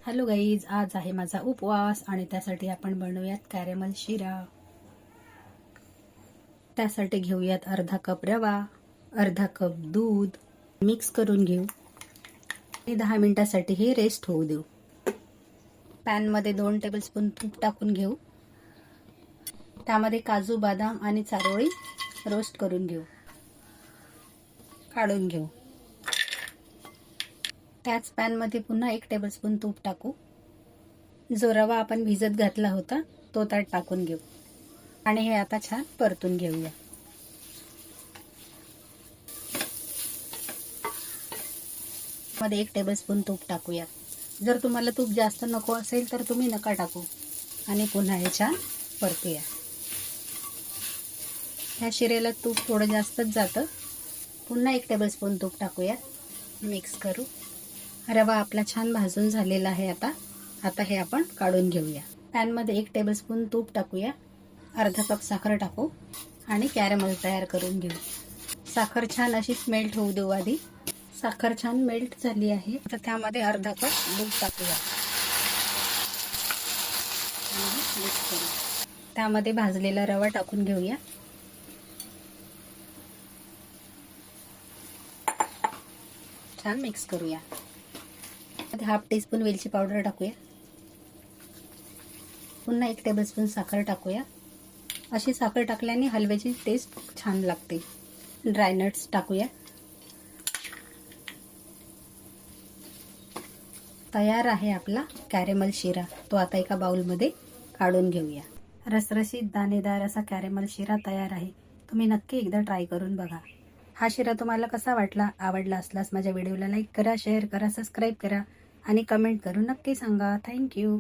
Hello guys, आज आहे माझा उपवास आणि त्यासाठी आपण बनवूयात कॅरेमल शिरा। त्यासाठी घेऊयात अर्धा कप रवा, अर्धा कप दूध, मिक्स करून घेऊ आणि 10 मिनिटांसाठी हे रेस्ट होऊ देऊ। पॅन मध्ये 2 टेबलस्पून तूप टाकून घेऊ। त्यामध्ये काजू, बदाम आणि चारोळी रोस्ट करून घेऊ, काढून घेऊ। त्याच पॅन मध्ये पुन्हा 1 टेबलस्पून तूप टाकू। जो रवा आपण भिजत घातला होता तो त्यात टाकून घेऊ आणि हे आता छान परतून घेऊया। मध्ये 1 टेबलस्पून तूप टाकूया। जर तुम्हाला तूप जास्त नको असेल तर तुम्ही नका टाकू आणि पुन्हा हे छान परतूया। ह्या शिरेला तूप थोडं जास्तच जातं। पुन्हा 1 टेबलस्पून तूप टाकूया, मिक्स करू। रवा आपला छान भाजून झालेला आहे। आता हे आपण काढून घेऊया। पॅन मध्ये 1 टेबलस्पून तूप टाकूया, अर्धा कप साखर टाकू आणि कॅरेमल तयार करून घेऊ। साखर छान अशी मेल्ट होऊ देऊ आधी। साखर छान मेल्ट झाली आहे, तर त्यामध्ये अर्धा कप दूध टाकूया आणि मिक्स करू। त्यामध्ये भाजलेला रवा टाकून घेऊया। छान मिक्स करूया। हाफ टीस्पून वेलची पावडर टाकूया। पुन्हा 1 टेबलस्पून साखर टाकूया। अशी साखर टाकल्याने हलव्याची टेस्ट छान लागते। ड्राय नट्स टाकूया। तयार आहे आपला कॅरेमल शिरा। तो आता एका बाउलमध्ये काढून घेऊया। रसरशीत दाणेदार असा कॅरेमल शिरा तयार आहे। तुम्ही नक्की एकदा ट्राय करून बघा। हा शिरा तुम्हाला कसा वाटला? आवडला असल्यास माझ्या व्हिडिओला लाईक करा, शेअर करा, सबस्क्राईब करा आणि कमेंट करून नक्की सांगा। थँक्यू।